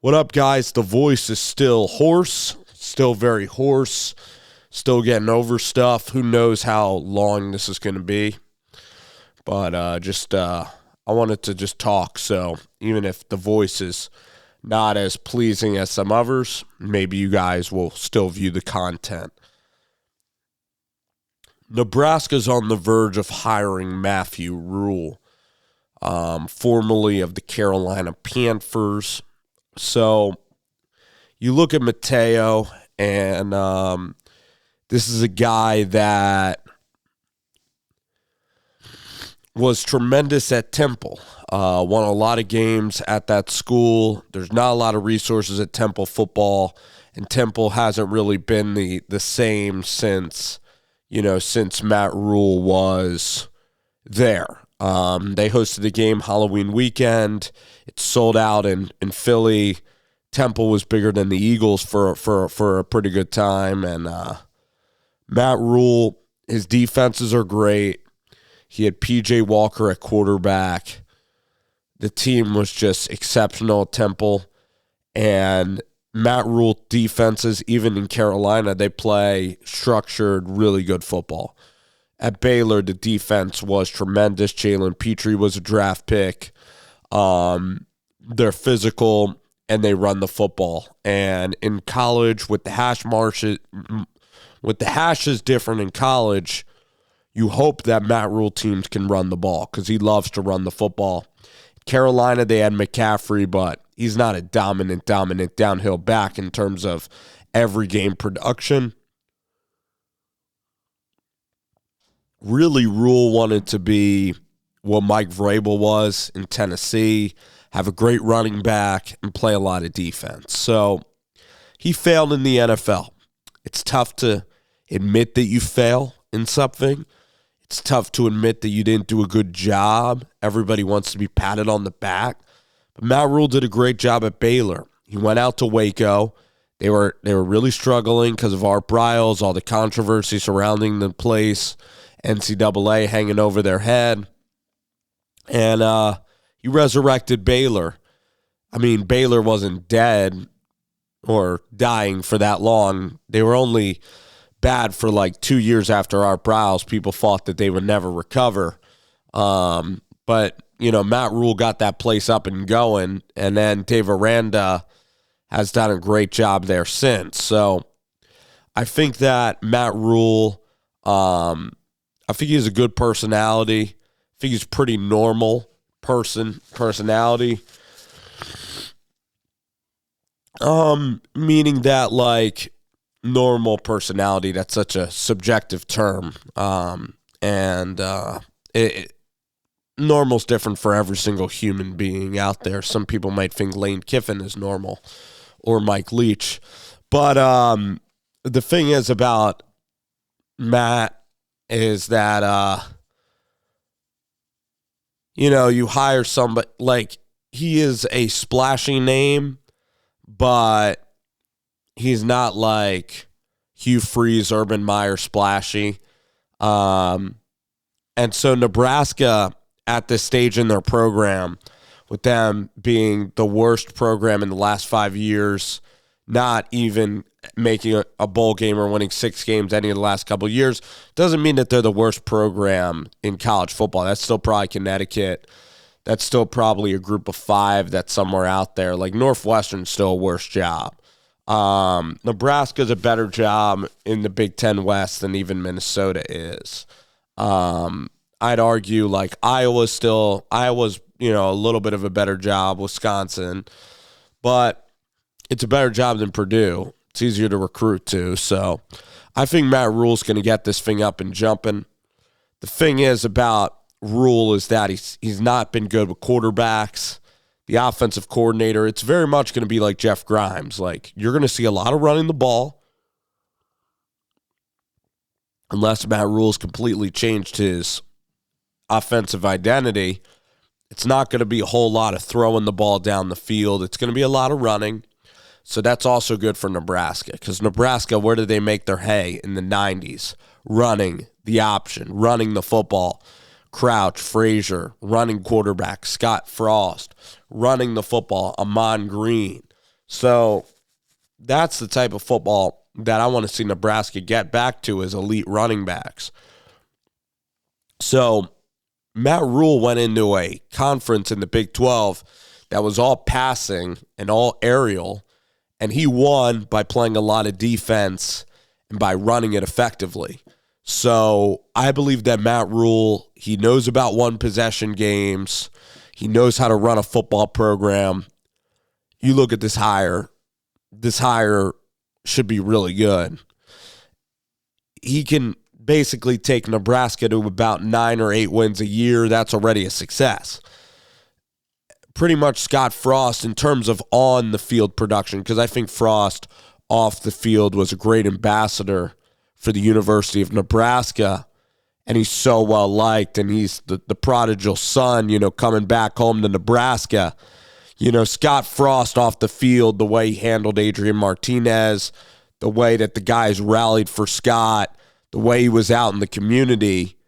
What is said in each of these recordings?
What up, guys? The voice is still hoarse, still very hoarse, still getting over stuff. Who knows how long this is going to be? But I wanted to just talk. So even if the voice is not as pleasing as some others, maybe you guys will still view the content. Nebraska's on the verge of hiring Matthew Rhule, formerly of the Carolina Panthers. So you look at Mateo, and this is a guy that was tremendous at Temple. Won a lot of games at that school. There's not a lot of resources at Temple football, and Temple hasn't really been the same since Matt Rhule was there. They hosted the game Halloween weekend. It sold out in Philly. Temple was bigger than the Eagles for a pretty good time. And Matt Rhule, his defenses are great. He had P.J. Walker at quarterback. The team was just exceptional at Temple. And Matt Rhule defenses, even in Carolina, they play structured, really good football. At Baylor, the defense was tremendous. Jalen Petrie was a draft pick. They're physical, and they run the football. And in college, with the hash is different in college, you hope that Matt Rhule teams can run the ball because he loves to run the football. Carolina, they had McCaffrey, but he's not a dominant downhill back in terms of every game production. Really, Rhule wanted to be what Mike Vrabel was in Tennessee, have a great running back, and play a lot of defense. So he failed in the NFL. It's tough to admit that you fail in something. It's tough to admit that you didn't do a good job. Everybody wants to be patted on the back. But Matt Rhule did a great job at Baylor. He went out to Waco. They were really struggling because of Art Briles, all the controversy surrounding the place, NCAA hanging over their head. And he resurrected Baylor. I mean, Baylor wasn't dead or dying for that long. They were only bad for like 2 years after Art Briles. People thought that they would never recover. But, Matt Rhule got that place up and going, and then Dave Aranda has done a great job there since. So I think that Matt Rhule, I think he has a good personality. I think he's pretty normal personality. Meaning that, like, normal personality, that's such a subjective term. Normal's different for every single human being out there. Some people might think Lane Kiffin is normal or Mike Leach. But the thing is about Matt is that, you hire somebody, like, he is a splashy name, but he's not like Hugh Freeze, Urban Meyer splashy. And so Nebraska, at this stage in their program, with them being the worst program in the last 5 years, not even making a bowl game or winning 6 games any of the last couple of years, doesn't mean that they're the worst program in college football. That's still probably Connecticut. That's still probably a group of 5 that's somewhere out there. Like, Northwestern's still a worse job. Nebraska's a better job in the Big Ten West than even Minnesota is. I'd argue, like, Iowa's a little bit of a better job, Wisconsin, but it's a better job than Purdue. It's easier to recruit to. So I think Matt Rhule's going to get this thing up and jumping. The thing is about Rhule is that he's not been good with quarterbacks. The offensive coordinator, it's very much going to be like Jeff Grimes. Like, you're going to see a lot of running the ball unless Matt Rhule's completely changed his offensive identity. It's not going to be a whole lot of throwing the ball down the field. It's going to be a lot of running. So that's also good for Nebraska, because Nebraska, where did they make their hay in the 90s? Running the option, running the football. Crouch, Frazier, running quarterback, Scott Frost, running the football, Amon Green. So that's the type of football that I want to see Nebraska get back to, as elite running backs. So Matt Rhule went into a conference in the Big 12 that was all passing and all aerial, and he won by playing a lot of defense and by running it effectively. So I believe that Matt Rhule, he knows about one-possession games. He knows how to run a football program. You look at this hire should be really good. He can basically take Nebraska to about 9 or 8 wins a year. That's already a success. Pretty much Scott Frost in terms of on-the-field production, because I think Frost off the field was a great ambassador for the University of Nebraska, and he's so well-liked, and he's the prodigal son, coming back home to Nebraska. Scott Frost off the field, the way he handled Adrian Martinez, the way that the guys rallied for Scott, the way he was out in the community.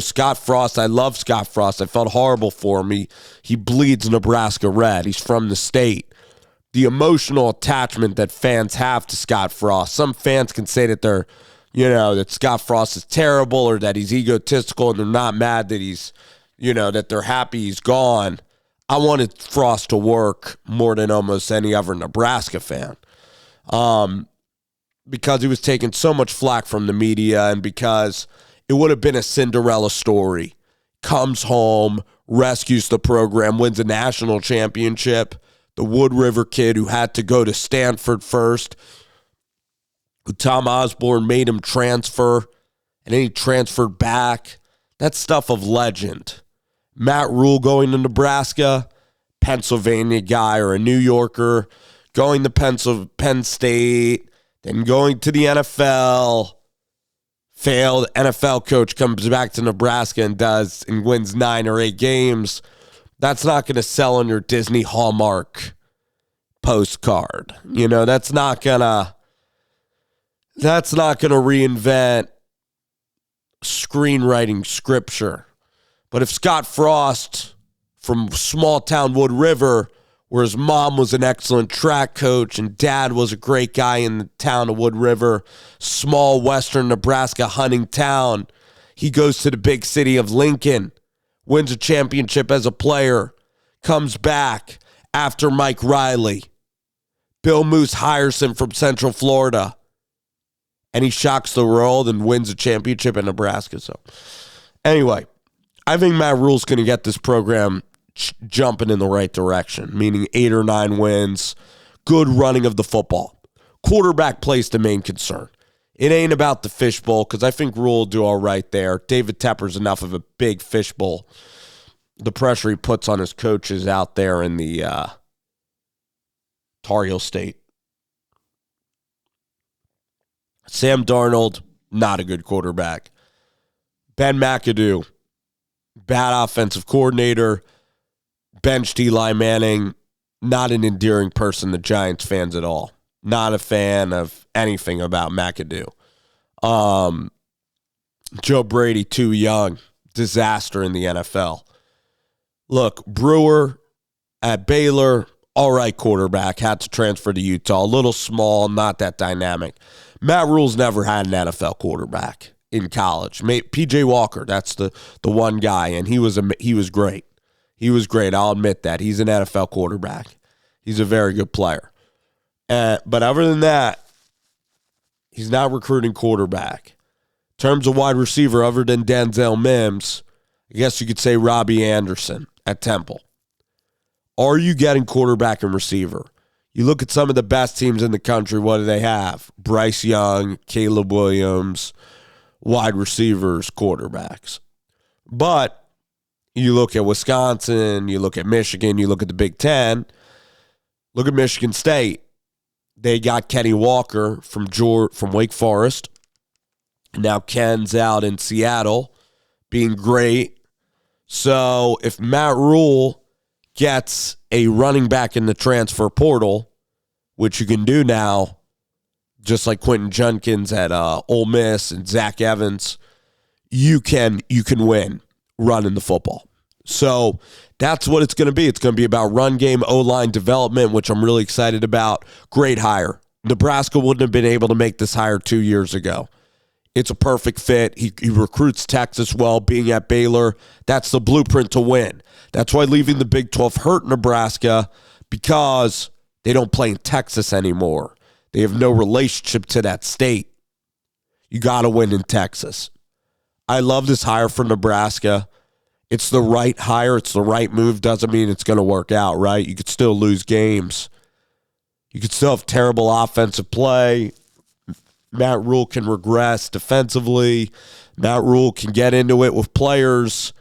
Scott Frost, I love Scott Frost. I felt horrible for him. He bleeds Nebraska red. He's from the state. The emotional attachment that fans have to Scott Frost. Some fans can say that that Scott Frost is terrible or that he's egotistical, and they're not mad that that they're happy he's gone. I wanted Frost to work more than almost any other Nebraska fan. Because he was taking so much flack from the media, and because it would have been a Cinderella story. Comes home, rescues the program, wins a national championship. The Wood River kid who had to go to Stanford first, who Tom Osborne made him transfer, and then he transferred back. That's stuff of legend. Matt Rhule going to Nebraska, Pennsylvania guy or a New Yorker, going to Penn State, then going to the NFL. Failed NFL coach comes back to Nebraska and wins 9 or 8 games. That's not going to sell on your Disney Hallmark postcard. That's not going to reinvent screenwriting scripture. But if Scott Frost from small town Wood River, where his mom was an excellent track coach and dad was a great guy in the town of Wood River, small western Nebraska hunting town, he goes to the big city of Lincoln, wins a championship as a player, comes back after Mike Riley. Bill Moose hires him from Central Florida, and he shocks the world and wins a championship in Nebraska. So anyway, I think Matt Rhule's going to get this program jumping in the right direction, meaning 8 or 9 wins, good running of the football. Quarterback play's the main concern. It ain't about the fishbowl, because I think Rhule will do all right there. David Tepper's enough of a big fishbowl. The pressure he puts on his coaches out there in the Tar Heel State. Sam Darnold, not a good quarterback. Ben McAdoo, bad offensive coordinator. Benched Eli Manning, not an endearing person to Giants fans at all. Not a fan of anything about McAdoo. Joe Brady, too young. Disaster in the NFL. Look, Brewer at Baylor, all right quarterback, had to transfer to Utah. A little small, not that dynamic. Matt Rhule's never had an NFL quarterback in college. P.J. Walker, that's the one guy, and he was great. He was great. I'll admit that. He's an NFL quarterback. He's a very good player. But other than that, he's not recruiting quarterback. In terms of wide receiver, other than Denzel Mims, I guess you could say Robbie Anderson at Temple. Are you getting quarterback and receiver? You look at some of the best teams in the country, what do they have? Bryce Young, Caleb Williams, wide receivers, quarterbacks. But you look at Wisconsin, you look at Michigan, you look at the Big Ten. Look at Michigan State. They got Kenny Walker from Wake Forest. Now Ken's out in Seattle, being great. So if Matt Rhule gets a running back in the transfer portal, which you can do now, just like Quentin Junkins at Ole Miss and Zach Evans, you can win running the football. So that's what it's going to be. It's going to be about run game, O-line development, which I'm really excited about. Great hire. Nebraska wouldn't have been able to make this hire 2 years ago. It's a perfect fit. He recruits Texas well, being at Baylor. That's the blueprint to win. That's why leaving the Big 12 hurt Nebraska, because they don't play in Texas anymore. They have no relationship to that state. You got to win in Texas. I love this hire for Nebraska. It's the right hire. It's the right move. Doesn't mean it's going to work out, right? You could still lose games. You could still have terrible offensive play. Matt Rhule can regress defensively. Matt Rhule can get into it with players.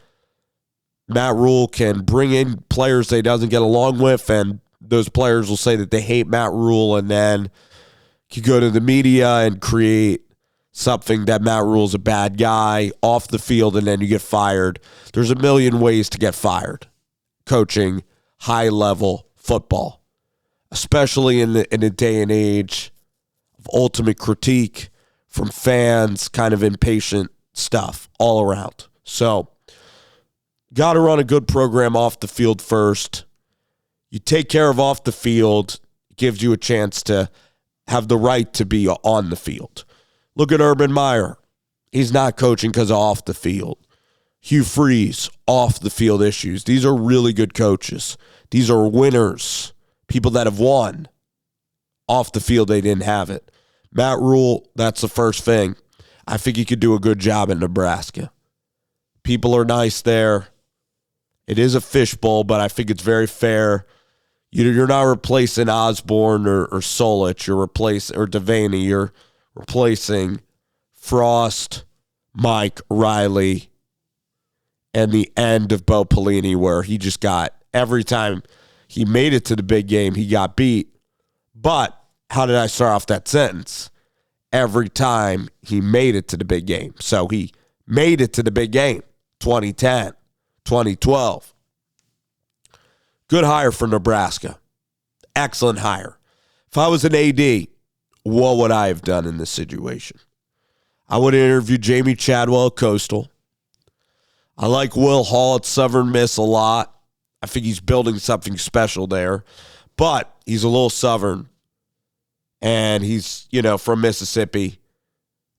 Matt Rhule can bring in players that he doesn't get along with, and those players will say that they hate Matt Rhule, and then you go to the media and create something that Matt Rhule's a bad guy off the field, and then you get fired. There's a million ways to get fired coaching high-level football, especially in a day and age of ultimate critique from fans, kind of impatient stuff all around. So, got to run a good program off the field first. You take care of off the field, it gives you a chance to have the right to be on the field. Look at Urban Meyer. He's not coaching because of off the field. Hugh Freeze, off the field issues. These are really good coaches. These are winners, people that have won. Off the field, they didn't have it. Matt Rhule, that's the first thing. I think he could do a good job in Nebraska. People are nice there. It is a fishbowl, but I think it's very fair. You're not replacing Osborne or Solich. You're replacing, or Devaney. You're replacing Frost, Mike, Riley, and the end of Bo Pelini, where he just got, every time he made it to the big game, he got beat. But how did I start off that sentence? Every time he made it to the big game. So he made it to the big game. 2010, 2012. Good hire for Nebraska. Excellent hire. If I was an AD, what would I have done in this situation? I would have interviewed Jamie Chadwell at Coastal. I like Will Hall at Southern Miss a lot. I think he's building something special there. But he's a little Southern. And he's, from Mississippi.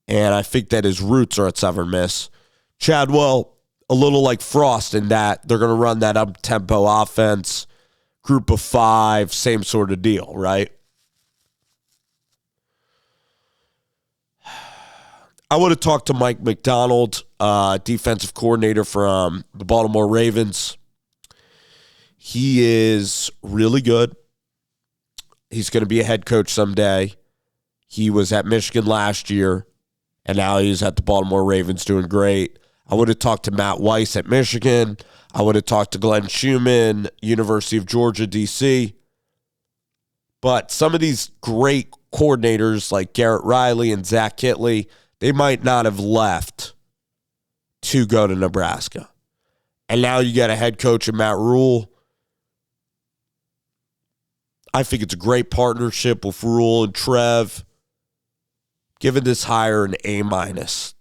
And I think that his roots are at Southern Miss. Chadwell, a little like Frost in that they're going to run that up-tempo offense, group of five, same sort of deal, right? I would have talked to Mike McDonald, defensive coordinator from the Baltimore Ravens. He is really good. He's going to be a head coach someday. He was at Michigan last year, and now he's at the Baltimore Ravens doing great. I would have talked to Matt Weiss at Michigan. I would have talked to Glenn Schumann, University of Georgia, D.C. But some of these great coordinators like Garrett Riley and Zach Kittley, they might not have left to go to Nebraska. And now you got a head coach in Matt Rhule. I think it's a great partnership with Rhule and Trev. Giving this hire an A-.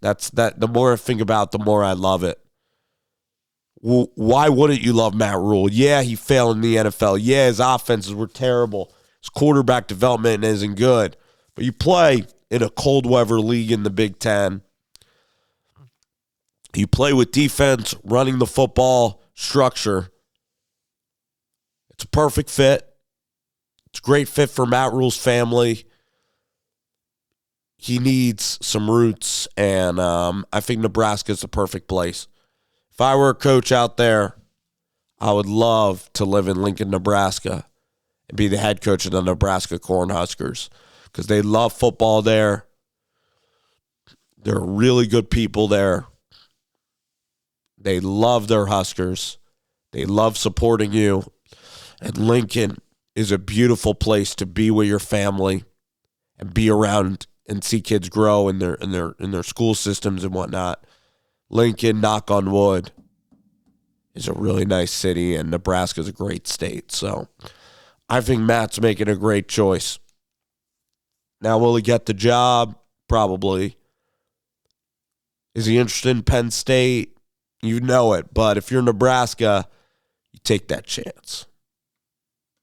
That's that. The more I think about it, the more I love it. Well, why wouldn't you love Matt Rhule? Yeah, he failed in the NFL. Yeah, his offenses were terrible. His quarterback development isn't good. But you play in a cold weather league in the Big Ten. You play with defense, running the football, structure. It's a perfect fit. It's a great fit for Matt Rhule's family. He needs some roots, and I think Nebraska is the perfect place. If I were a coach out there, I would love to live in Lincoln, Nebraska, and be the head coach of the Nebraska Cornhuskers because they love football there. There are really good people there. They love their Huskers. They love supporting you. And Lincoln is a beautiful place to be with your family and be around and see kids grow in their school systems and whatnot. Lincoln, knock on wood, is a really nice city, and Nebraska's a great state. So I think Matt's making a great choice. Now, will he get the job? Probably. Is he interested in Penn State? You know it. But if you're Nebraska, you take that chance.